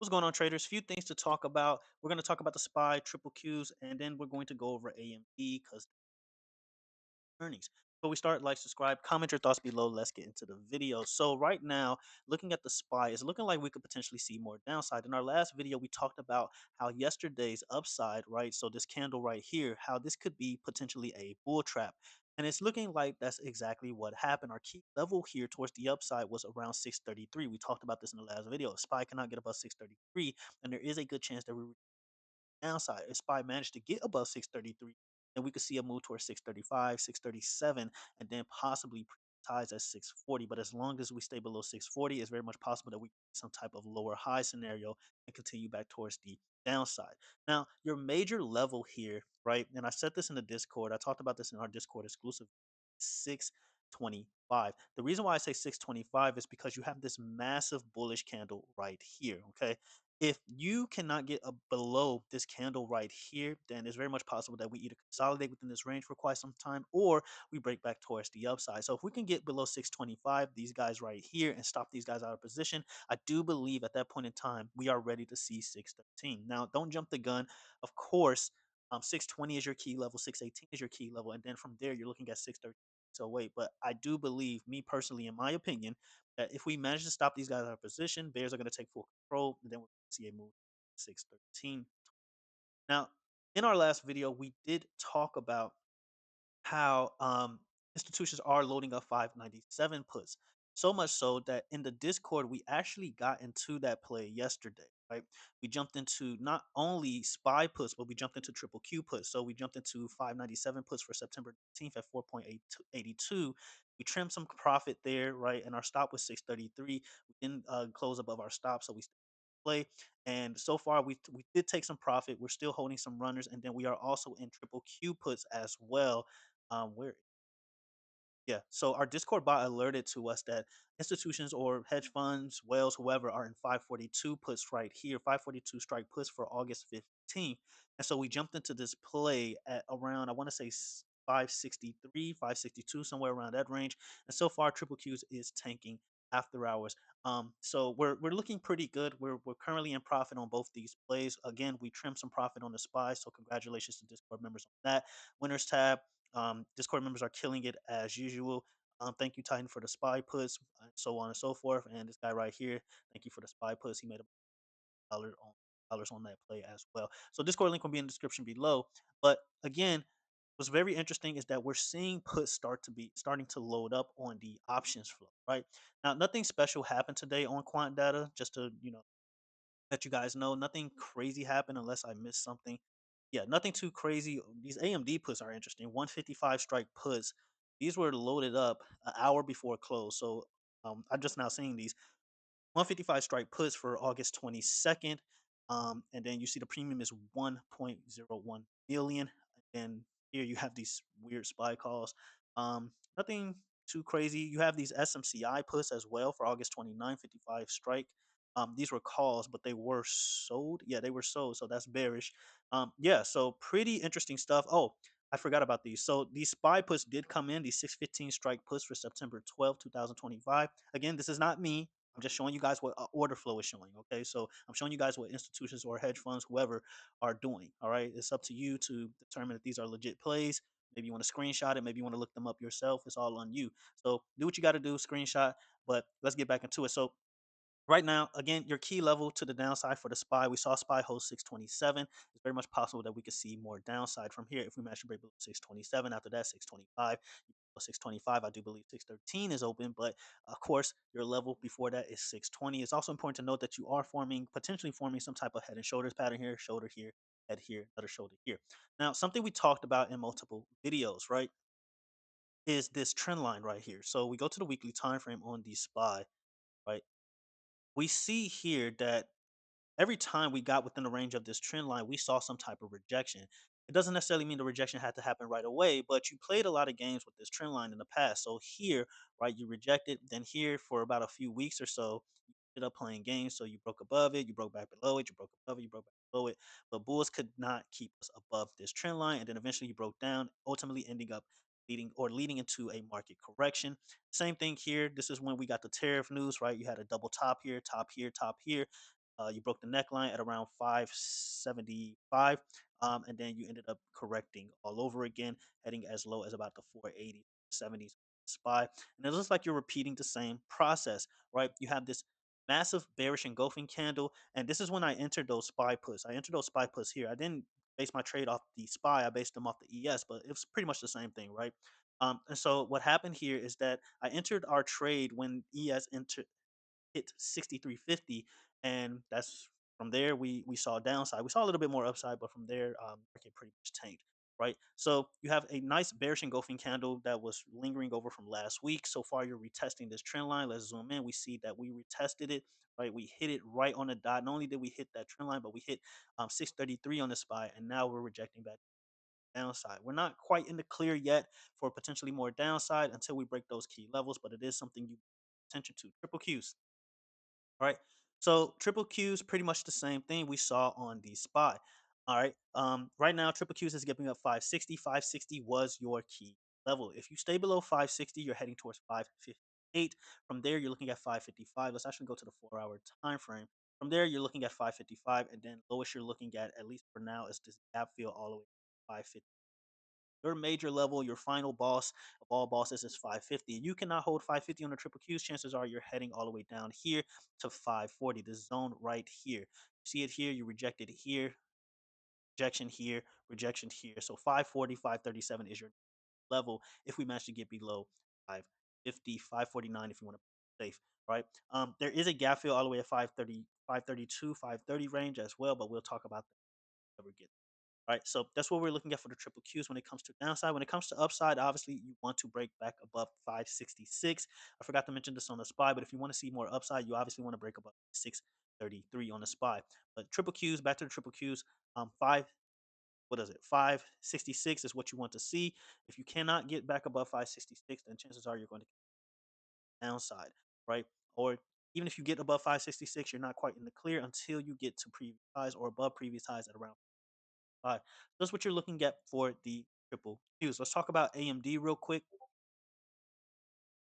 What's going on, traders? Few things to talk about. We're going to talk about the SPY, triple Qs, and then we're going to go over AMD because earnings. Before we start, like, subscribe, comment your thoughts below. Let's get into the video. So right now, looking at the SPY, it's looking like we could potentially see more downside. In our last video, we talked about how yesterday's upside, right? So this candle right here, how this could be potentially a bull trap. And it's looking like that's exactly what happened. Our key level here towards the upside was around 633. We talked about this in the last video. SPY cannot get above 633, and there is a good chance that we downside. If SPY managed to get above 633, then we could see a move towards 635, 637, and then possibly ties at 640. But as long as we stay below 640, it's very much possible that we get some type of lower high scenario and continue back towards the downside. Now, your major level here, right? And I said this in the Discord. I talked about this in our Discord exclusive. 625. The reason why I say 625 is because you have this massive bullish candle right here. Okay, if you cannot get below this candle right here, then it's very much possible that we either consolidate within this range for quite some time or we break back towards the upside. So if we can get below 625, these guys right here, and stop these guys out of position, I do believe at that point in time, we are ready to see 613. Now, don't jump the gun. Of course, 620 is your key level, 618 is your key level, and then from there, you're looking at 613. So wait, but I do believe, me personally, in my opinion, that if we manage to stop these guys out of position, bears are going to take full control, and then we're going to see a move 613. Now, in our last video, we did talk about how institutions are loading up 597 puts. So much so that in the Discord, we actually got into that play yesterday, right? We jumped into not only SPY puts, but we jumped into triple Q puts. So we jumped into 597 puts for September 18th at 4.82. We trimmed some profit there, right? And our stop was 633. We didn't close above our stop, so we play. And so far, we did take some profit. We're still holding some runners, and then we are also in triple Q puts as well. Where yeah, so our Discord bot alerted to us that institutions or hedge funds, whales, whoever are in 542 puts right here, 542 strike puts for August 15th. And so we jumped into this play at around, I want to say 563, 562, somewhere around that range. And so far, Triple Qs is tanking after hours. So we're looking pretty good. We're currently in profit on both these plays. Again, we trimmed some profit on the SPY, so congratulations to Discord members on that. Winners tab. Discord members are killing it as usual. Thank you, Titan, for the spy puts, so on and so forth. And this guy right here, thank you for the spy puts. He made dollars on that play as well. So Discord link will be in the description below. But again, what's very interesting is that we're seeing puts starting to load up on the options flow. Right now, nothing special happened today on Quant data. Just to let you guys know, nothing crazy happened unless I missed something. Yeah, nothing too crazy. These AMD puts are interesting. 155 strike puts. These were loaded up an hour before close. So I'm just now seeing these 155 strike puts for August 22nd. And then you see the premium is 1.01 million. And here you have these weird spy calls. Nothing too crazy. You have these SMCI puts as well for August 29th, 55 strike. These were calls, but they were sold. Yeah, they were sold. So that's bearish. Yeah, so pretty interesting stuff. Oh, I forgot about these. So these spy puts did come in, these 615 strike puts for September 12th, 2025. Again, this is not me. I'm just showing you guys what order flow is showing. Okay, so I'm showing you guys what institutions or hedge funds, whoever, are doing. All right, it's up to you to determine if these are legit plays. Maybe you want to screenshot it. Maybe you want to look them up yourself. It's all on you. So do what you got to do. Screenshot. But let's get back into it. So right now, again, your key level to the downside for the SPY, we saw SPY hold 627. It's very much possible that we could see more downside from here if we manage to break below 627. After that, 625. 625, I do believe 613 is open, but of course, your level before that is 620. It's also important to note that you are potentially forming some type of head and shoulders pattern here, shoulder here, head here, another shoulder here. Now, something we talked about in multiple videos, right, is this trend line right here. So we go to the weekly time frame on the SPY, right? We see here that every time we got within the range of this trend line, we saw some type of rejection. It doesn't necessarily mean the rejection had to happen right away, but you played a lot of games with this trend line in the past. So here, right, you rejected, then here for about a few weeks or so, you ended up playing games. So you broke above it, you broke back below it, you broke above it, you broke back below it. But bulls could not keep us above this trend line. And then eventually you broke down, ultimately ending up leading into a market correction. Same thing here. This is when we got the tariff news, right? You had a double top here, top here, top here. You broke the neckline at around 575, and then you ended up correcting all over again, heading as low as about the 480 70s SPY. And it looks like you're repeating the same process, right? You have this massive bearish engulfing candle, and this is when I entered those SPY puts. I entered those SPY puts here. I didn't base my trade off the SPY. I based them off the ES, but it was pretty much the same thing, right? And so what happened here is that I entered our trade when ES entered hit 63.50, and that's from there we saw downside. We saw a little bit more upside, but from there, market pretty much tanked. Right, so you have a nice bearish engulfing candle that was lingering over from last week. So far, you're retesting this trend line. Let's zoom in. We see that we retested it. Right, we hit it right on the dot. Not only did we hit that trend line, but we hit 633 on the spy, and now we're rejecting back downside. We're not quite in the clear yet for potentially more downside until we break those key levels, but it is something you pay attention to. Triple Qs. All right. So triple Qs, pretty much the same thing we saw on the spy. All right. Right now, triple Qs is giving up 560. 560 was your key level. If you stay below 560, you're heading towards 558. From there, you're looking at 555. Let's actually go to the 4 hour time frame. From there, you're looking at 555, and then lowest you're looking at least for now, is this gap fill all the way to 550. Your major level, your final boss of all bosses is 550. You cannot hold 550 on the triple Qs. Chances are you're heading all the way down here to 540, the zone right here. You see it here, you rejected it here, rejection here, rejection here. So 540, 537 is your level if we manage to get below 550, 549 if you want to play safe, right? There is a gap fill all the way at 530, 532, 530 range as well, but we'll talk about that when we get. Right, so that's what we're looking at for the triple Qs when it comes to downside. When it comes to upside, obviously you want to break back above 566. I forgot to mention this on the SPY, but if you want to see more upside, you obviously want to break above 633 on the SPY. But triple Qs, back to the triple Qs, five, what is it? 566 is what you want to see. If you cannot get back above 566, then chances are you're going to get downside, right? Or even if you get above 566, you're not quite in the clear until you get to previous highs or above previous highs at around 5. That's what you're looking at for the triple Qs. Let's talk about AMD real quick.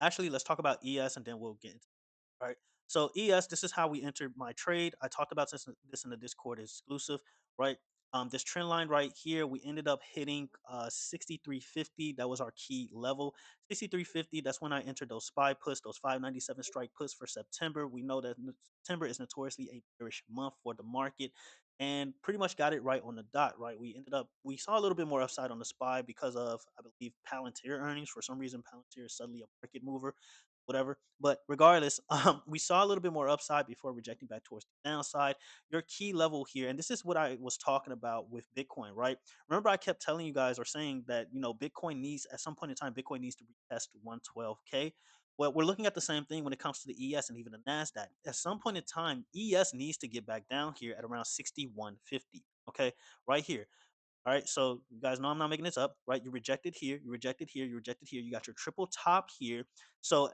Actually, let's talk about ES and then we'll get into it. All right. So ES, this is how we entered my trade. I talked about this in the Discord exclusive, right? This trend line right here, we ended up hitting 63.50. That was our key level. 63.50. That's when I entered those SPY puts, those 597 strike puts for September. We know that September is notoriously a bearish month for the market, and pretty much got it right on the dot. Right, we saw a little bit more upside on the SPY because of, I believe, Palantir earnings. For some reason, Palantir is suddenly a market mover, whatever. But regardless, we saw a little bit more upside before rejecting back towards the downside. Your key level here, and this is what I was talking about with Bitcoin, right? Remember, I kept telling you guys or saying that Bitcoin needs, at some point in time, Bitcoin needs to retest 112K. Well, we're looking at the same thing when it comes to the ES and even the Nasdaq. At some point in time, ES needs to get back down here at around 6150. Okay, right here. All right, so you guys know I'm not making this up, right? You rejected here, you rejected here, you rejected here. You got your triple top here. So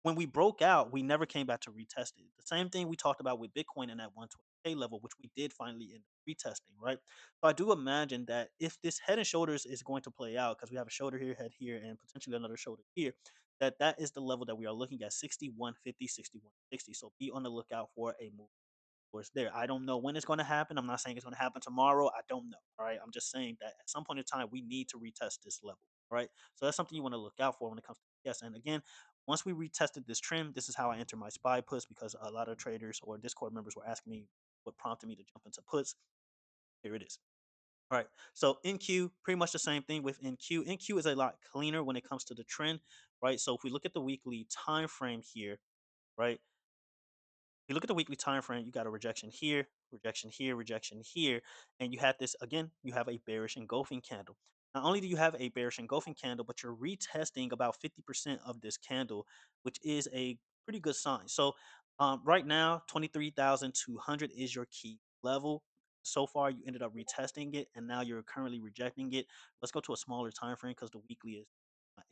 when we broke out, we never came back to retest it. The same thing we talked about with Bitcoin in that 120K level, which we did finally end up retesting, right? So I do imagine that if this head and shoulders is going to play out, because we have a shoulder here, head here, and potentially another shoulder here, that is the level that we are looking at, 6150, 6160. So be on the lookout for a move towards there. I don't know when it's going to happen. I'm not saying it's going to happen tomorrow. I don't know. All right. I'm just saying that at some point in time, we need to retest this level. All right. So that's something you want to look out for when it comes to yes. And again, once we retested this trend, this is how I enter my SPY puts, because a lot of traders or Discord members were asking me what prompted me to jump into puts. Here it is. All right. So NQ, pretty much the same thing with NQ. NQ is a lot cleaner when it comes to the trend, right? So if we look at the weekly time frame here, right? You look at the weekly time frame, you got a rejection here, rejection here, rejection here, and you had this again, you have a bearish engulfing candle. Not only do you have a bearish engulfing candle, but you're retesting about 50% of this candle, which is a pretty good sign. So right now, 23,200 is your key level. So far, you ended up retesting it, and now you're currently rejecting it. Let's go to a smaller time frame because the weekly is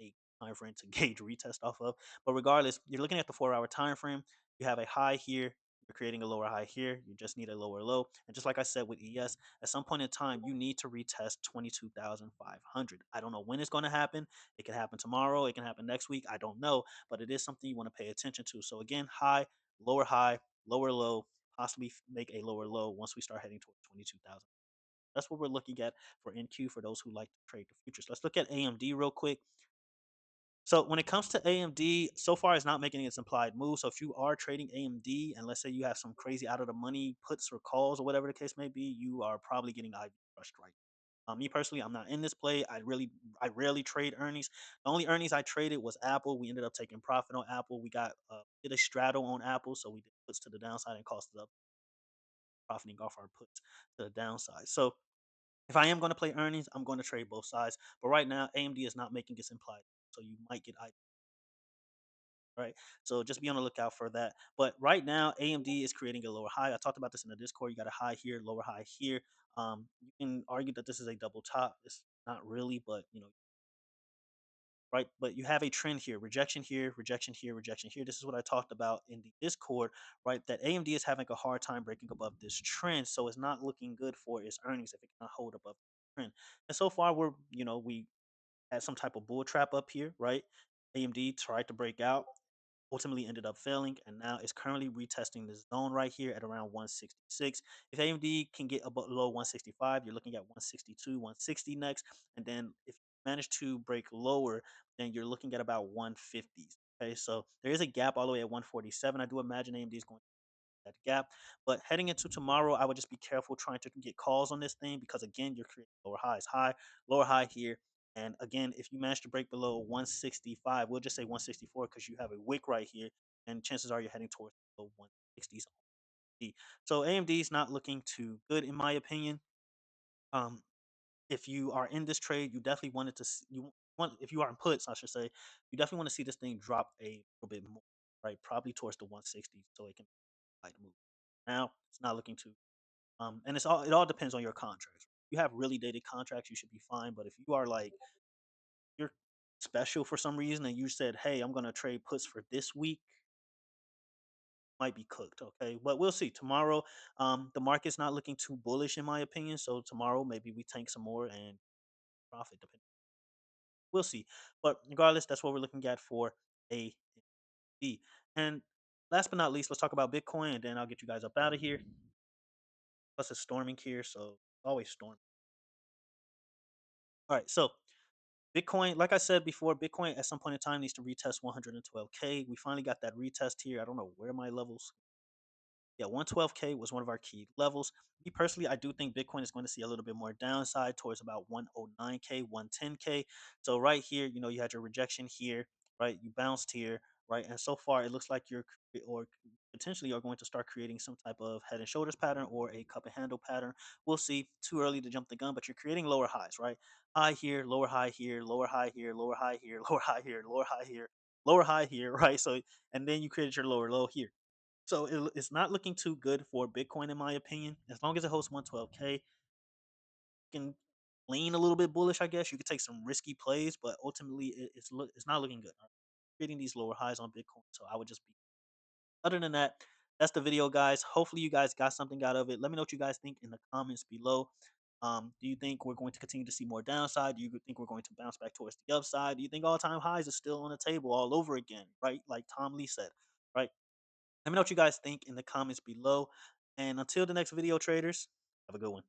a time frame to gauge retest off of. But regardless, you're looking at the 4 hour time frame. You have a high here. You're creating a lower high here. You just need a lower low. And just like I said with ES, at some point in time, you need to retest 22,500. I don't know when it's going to happen. It can happen tomorrow. It can happen next week. I don't know. But it is something you want to pay attention to. So again, high, lower, low, possibly make a lower low once we start heading towards 22,000. That's what we're looking at for NQ for those who like to trade the futures. Let's look at AMD real quick. So when it comes to AMD, so far it's not making its implied move. So if you are trading AMD and let's say you have some crazy out of the money puts or calls or whatever the case may be, you are probably getting IV crushed right. Me personally, I'm not in this play. I rarely trade earnings. The only earnings I traded was Apple. We ended up taking profit on Apple. We got did a straddle on Apple, so we did puts to the downside and cost us up profiting off our puts to the downside. So if I am going to play earnings, I'm going to trade both sides. But right now, AMD is not making its implied, so you might get I right? So just be on the lookout for that. But right now, AMD is creating a lower high. I talked about this in the Discord. You got a high here, lower high here. You can argue that this is a double top. It's not really, but right? But you have a trend here, rejection here, rejection here, rejection here. This is what I talked about in the Discord, right? That AMD is having a hard time breaking above this trend, so it's not looking good for its earnings if it cannot hold above the trend. And so far, we had some type of bull trap up here, right? AMD tried to break out, ultimately ended up failing, and now it's currently retesting this zone right here at around 166. If AMD can get below 165, you're looking at 162, 160 next, and then if you manage to break lower, then you're looking at about 150s. Okay, so there is a gap all the way at 147. I do imagine AMD is going that gap. But heading into tomorrow, I would just be careful trying to get calls on this thing because again, you're creating lower highs, lower high here. And again, if you manage to break below 165, we'll just say 164 because you have a wick right here, and chances are you're heading towards the 160s. So AMD is not looking too good in my opinion. Um, if you are in this trade, you definitely wanted to you want if you are in puts, I should say, you definitely want to see this thing drop a little bit more, right? Probably towards the 160s so it can like move. Now it's not looking too and it all depends on your contracts. If you have really dated contracts, you should be fine. But if you are like you're special for some reason and you said, "Hey, I'm gonna trade puts for this week," might be cooked. Okay, but we'll see tomorrow. The market's not looking too bullish in my opinion. So tomorrow maybe we tank some more and profit. Depending, we'll see. But regardless, that's what we're looking at for a B. And last but not least, let's talk about Bitcoin, and then I'll get you guys up out of here. Plus, it's storming here, so always storm. All right, so Bitcoin, like I said before, Bitcoin at some point in time needs to retest 112K. We finally got that retest here. I don't know where my levels. Yeah, 112K was one of our key levels. Me personally, I do think Bitcoin is going to see a little bit more downside towards about 109K, 110K. So right here, you had your rejection here, right? You bounced here, right? And so far, it looks like or potentially are going to start creating some type of head and shoulders pattern or a cup and handle pattern. We'll see. Too early to jump the gun, but you're creating lower highs, right? High here, lower high here, lower high here, lower high here, lower high here, lower high here, lower high here, right? So, and then you created your lower low here. So it's not looking too good for Bitcoin, in my opinion. As long as it holds 112K, you can lean a little bit bullish, I guess. You could take some risky plays, but ultimately it's not looking good. Creating these lower highs on Bitcoin, so I would just be. Other than that, that's the video, guys. Hopefully, you guys got something out of it. Let me know what you guys think in the comments below. Do you think we're going to continue to see more downside? Do you think we're going to bounce back towards the upside? Do you think all-time highs are still on the table all over again? Right, like Tom Lee said. Right. Let me know what you guys think in the comments below. And until the next video, traders, have a good one.